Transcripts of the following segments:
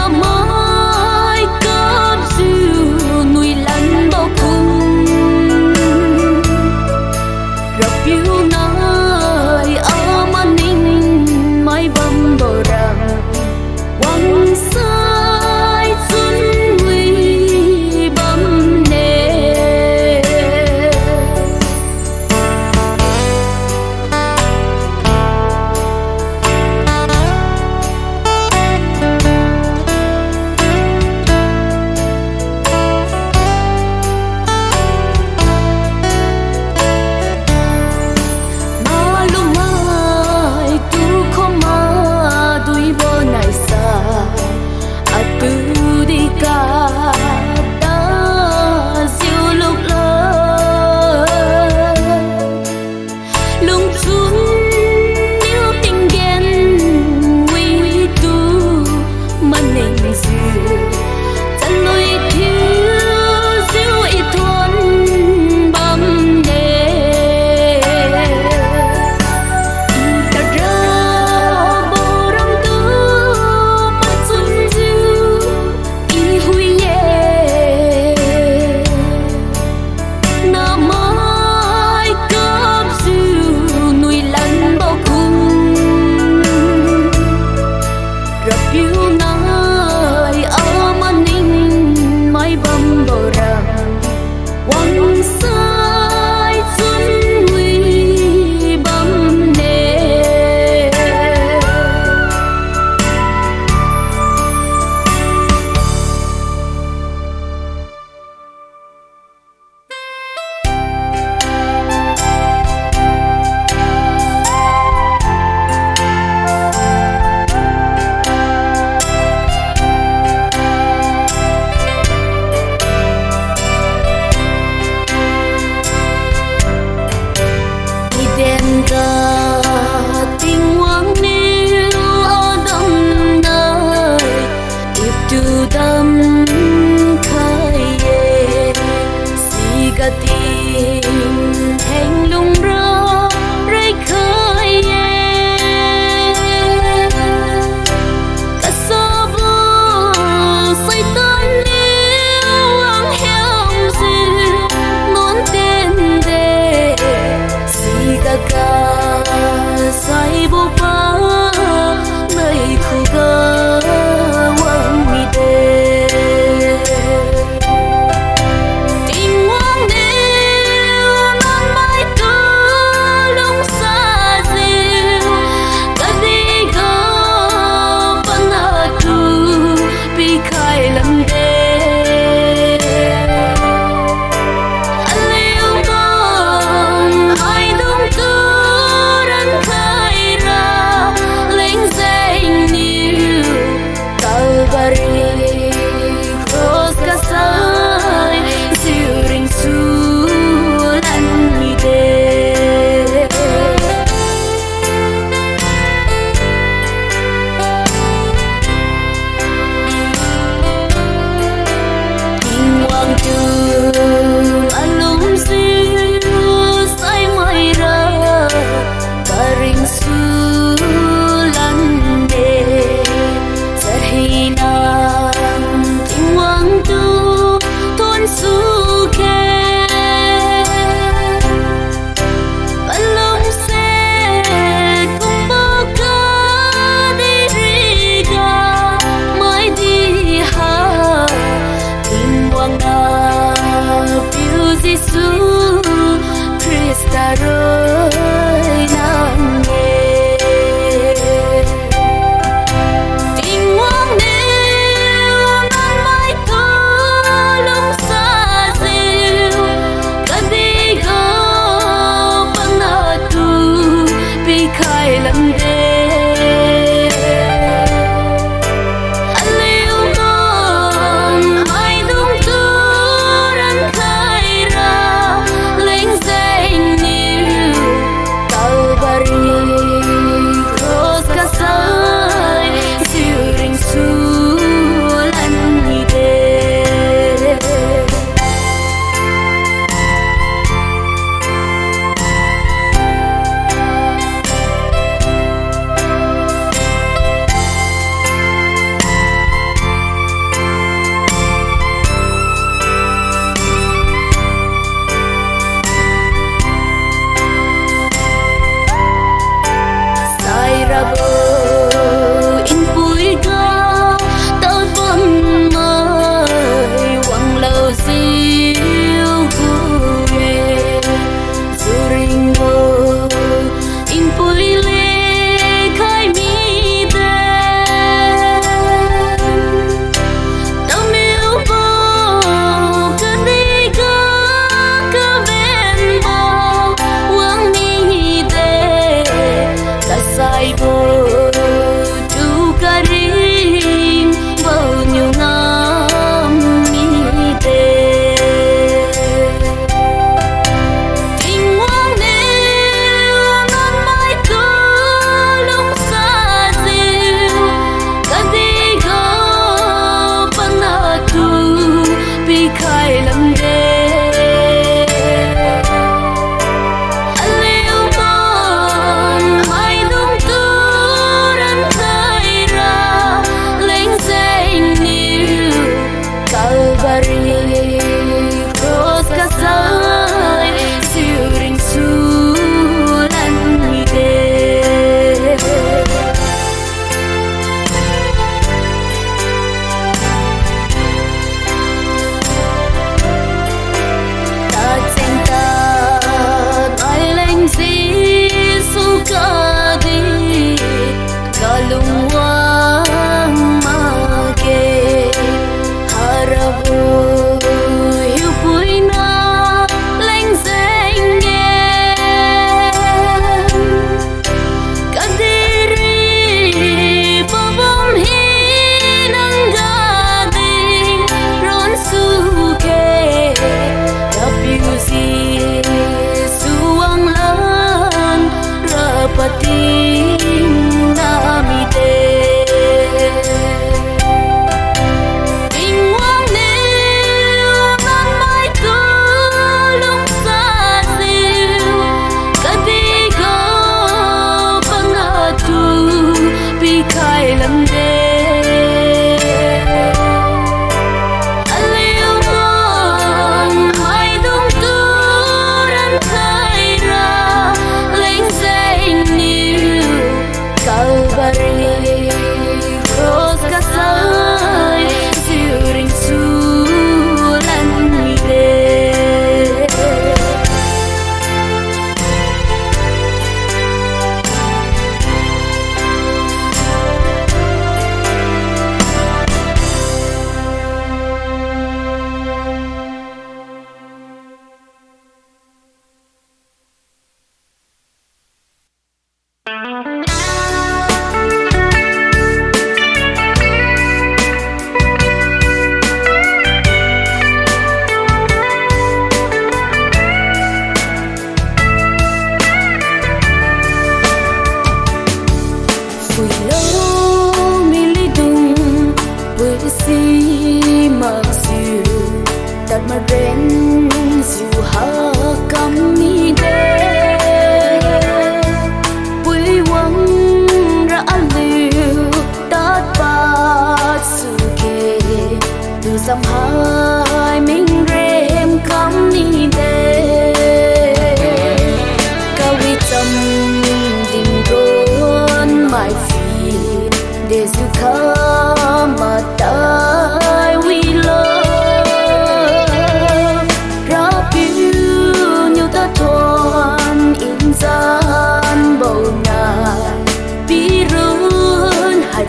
mai cáp dịu nuôi lăn bao cùng gặp yêu nai ở man ninh mai bầm bờ răng quăng sai xuân nguy bầm nề tình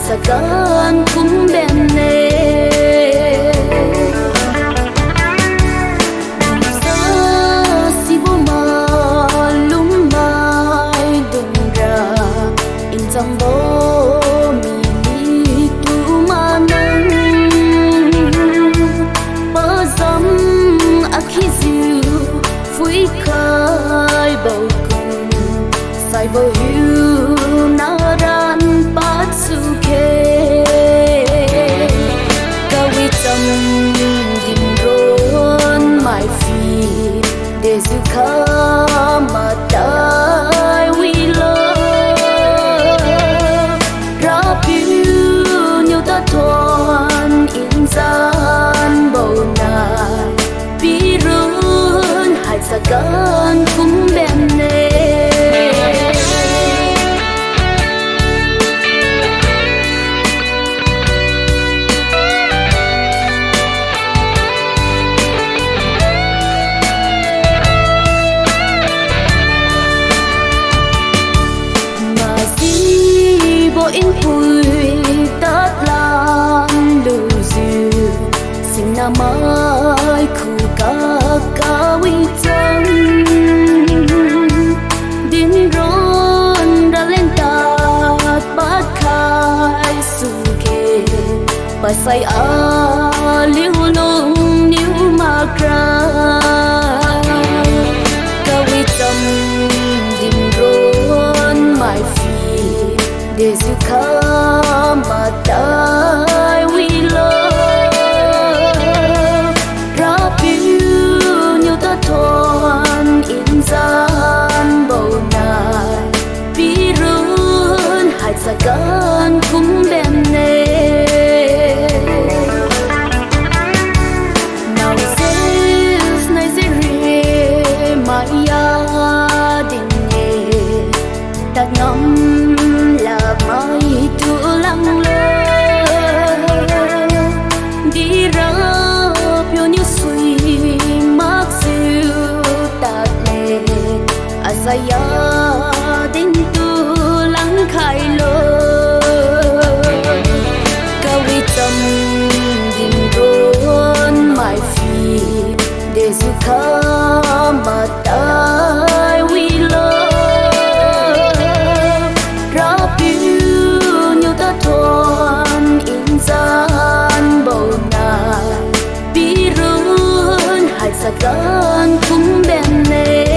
Sagan cũng bên nè sa si bo ma lung mai đừng ra in trong bố mi tu ma nâng bơ dâm khi dịu vui khai bầu cùng sai bầu hiu na ran bát su kê ca vi tâm din ron mai phi để du kha mà tai vi lo ra piu nhiều ta thoan in gian bầu na pi run hai sa gan cũng bên nè in vui tát lan lưu dư sinh na mai khu ca vi chân din ron đã lên tát bát khai su kê bài say liu lung níu ma kra ca vi chân din ron mai để du kha mà tai vi lo ra piu nhiều ta thoan in gian bầu nai pi run hai sa gan cũng bên nè nào ses này sẽ re mai ya đình nghề ta ngắm mai tu lăng lơ đi ra piu như suy mắc siêu tạt lệ asaya đến tu lăng khai lơ ca vi tâm din ron mai phi để du kha mà tai vi lo thoan in gian bầu na pi run hai sa gan cũng bên nè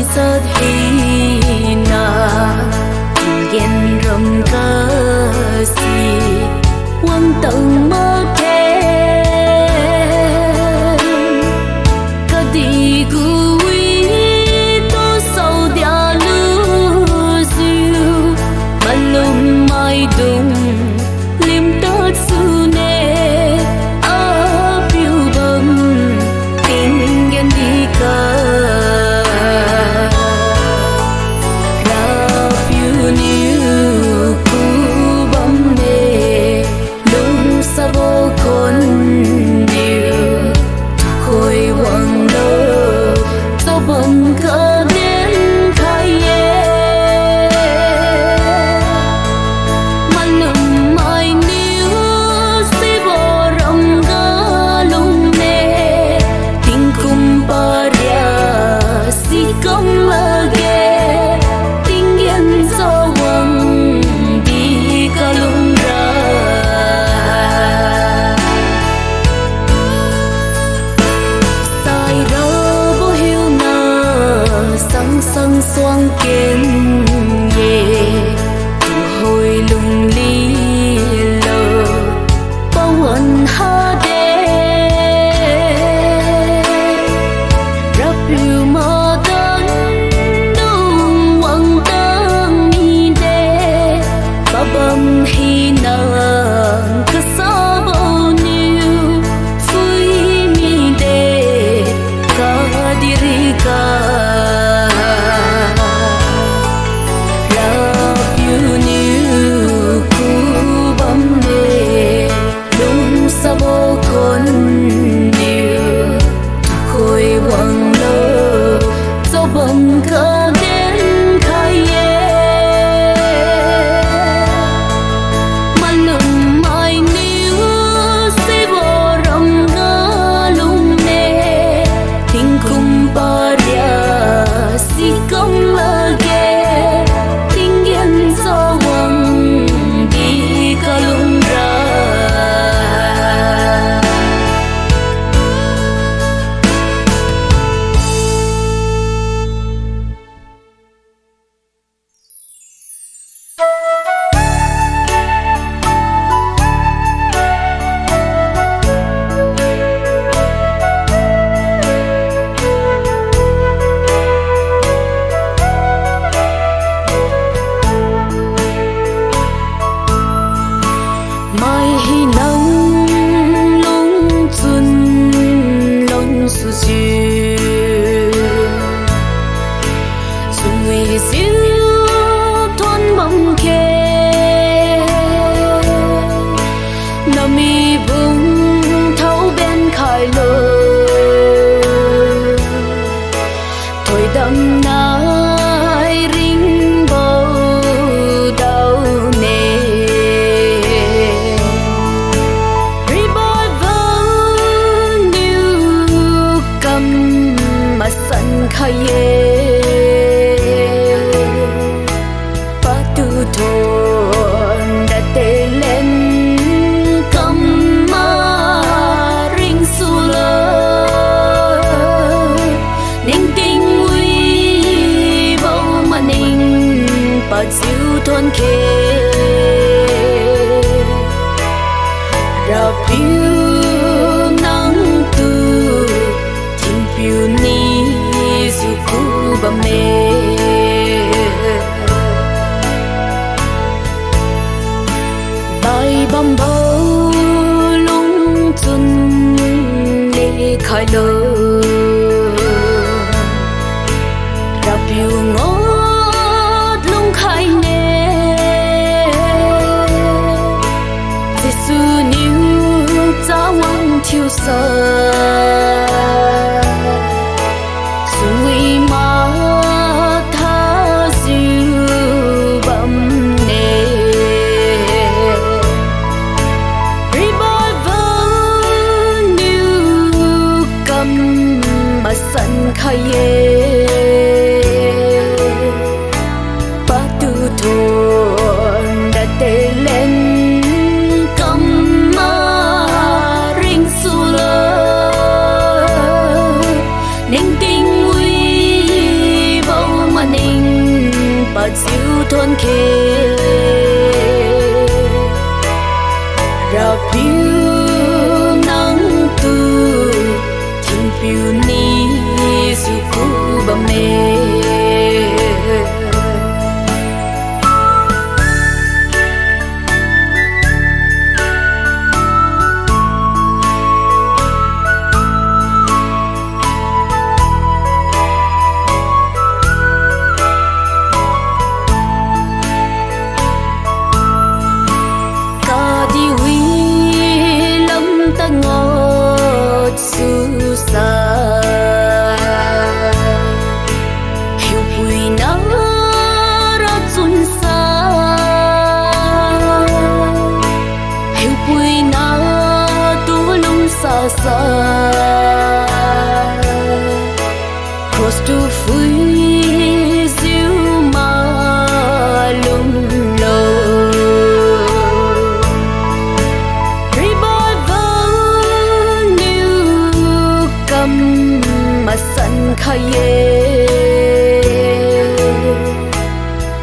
mai rất hi na yên rộng ca si quang tầng mơ thế cả đi gửi tô sâu dia lưu diêu mà lùng mai đùng liêm tớt su nê ấp yêu bầm tình yên đi ca sân xoang kiên nhẹ từ hồi lùng ly lờ bao ẩn ha đê rap yêu mơ đơn đông quăng đơn mi đê ba bầm hi nàng cứ xa bao nhiêu vui mi đê cả đi cả đậm nai ring bầu đau nề revival new cầm mà sân khai ba tu thôn đã tê lên chiếu thôn kề ra phiêu nắng từ thiên phiêu ni dù cũ bờ mê bài bom bầu lung tung để khai lơ ra phiêu ngó khai nè Giêsu níu giá quang thiêu sơ suy mà tha diệu bầm nè revival new cầm mà sân khai thôn đã tê lên cầm ma ring su lơ nên tình uy vô ra phiêu nắng từ thiên phiêu ni su ku ba mê cross to phui diêu ma lung lô revival new cầm mà sân khai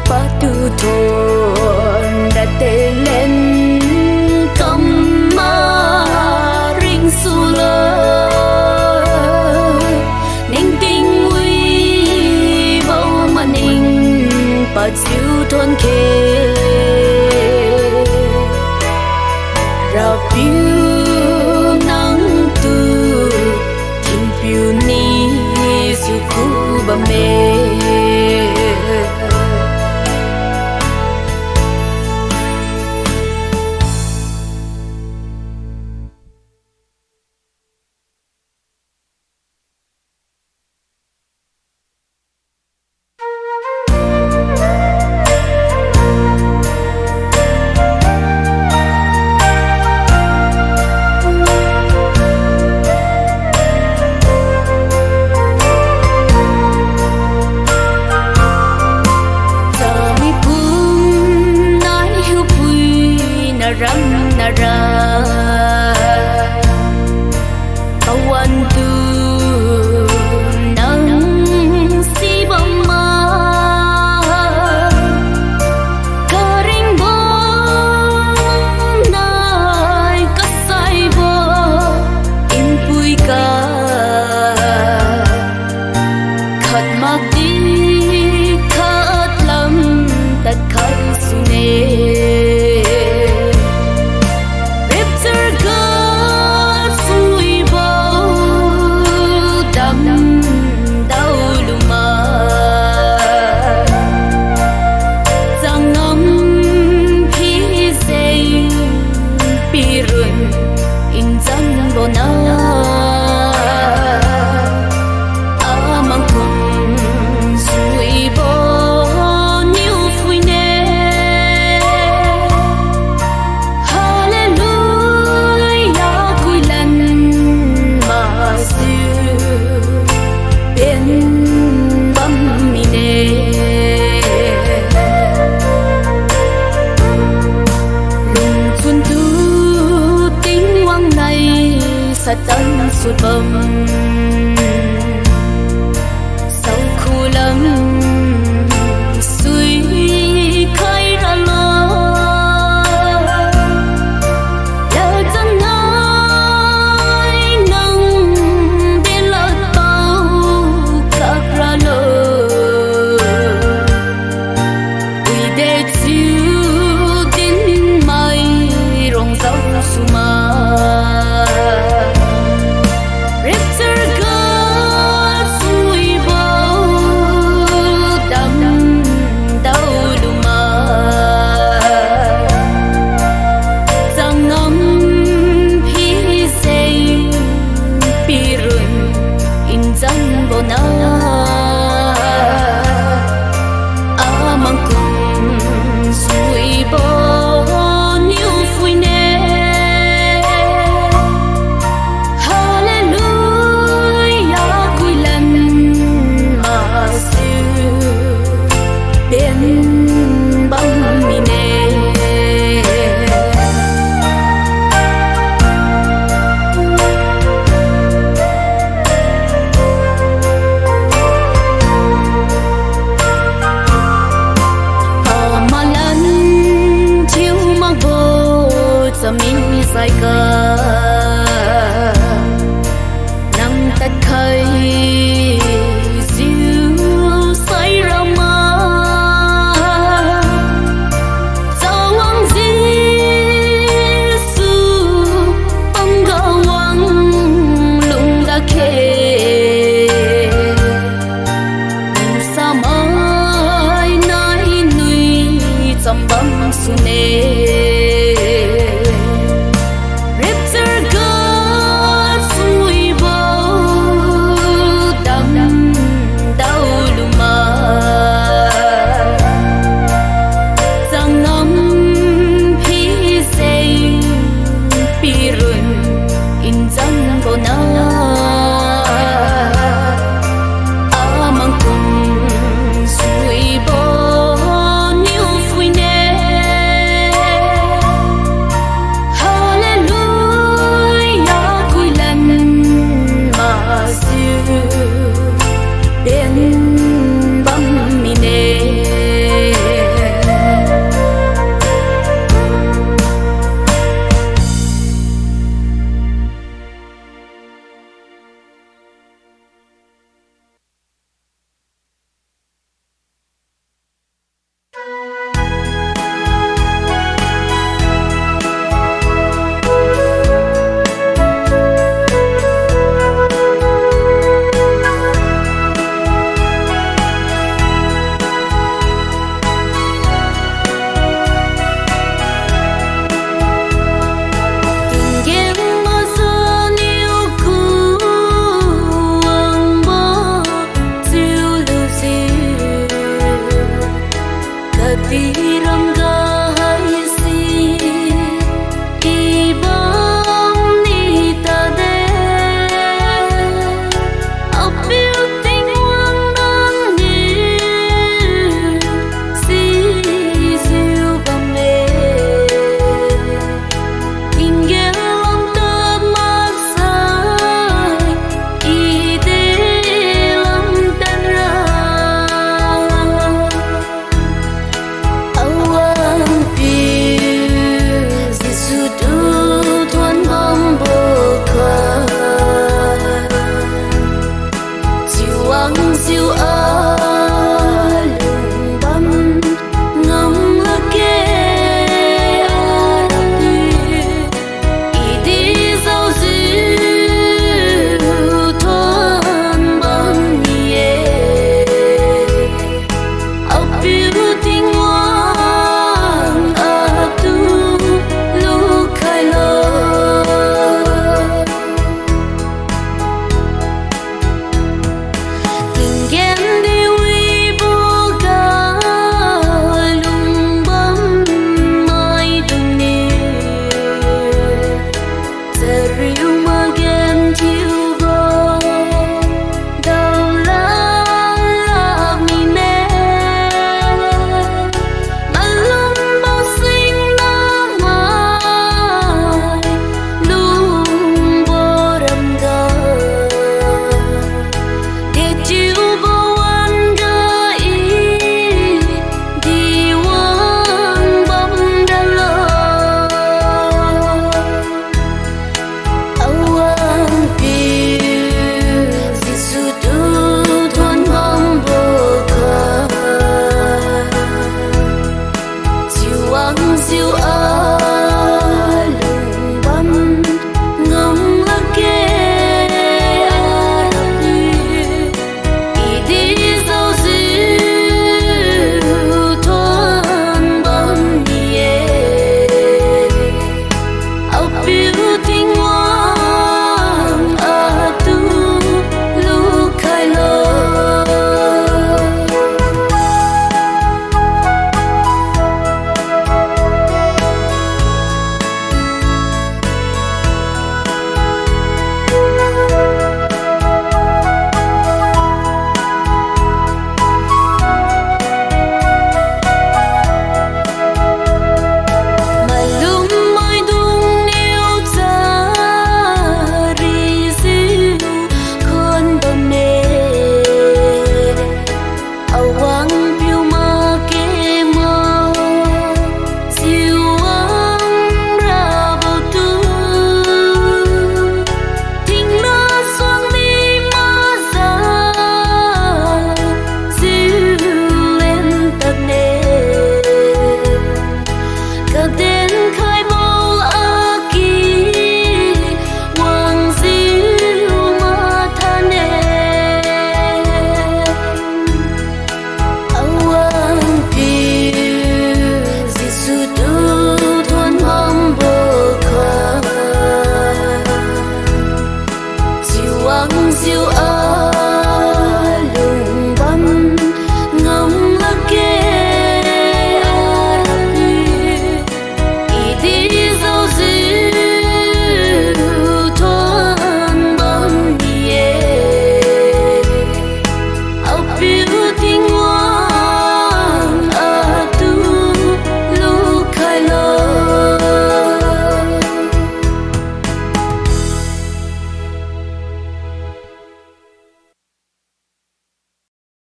ba tu thôn đã tê lên cầm ma ring su lơ bà chiếu thôn kê ra phiêu nắng từ thiên phiêu ni su ku ba mê tân suốt bầm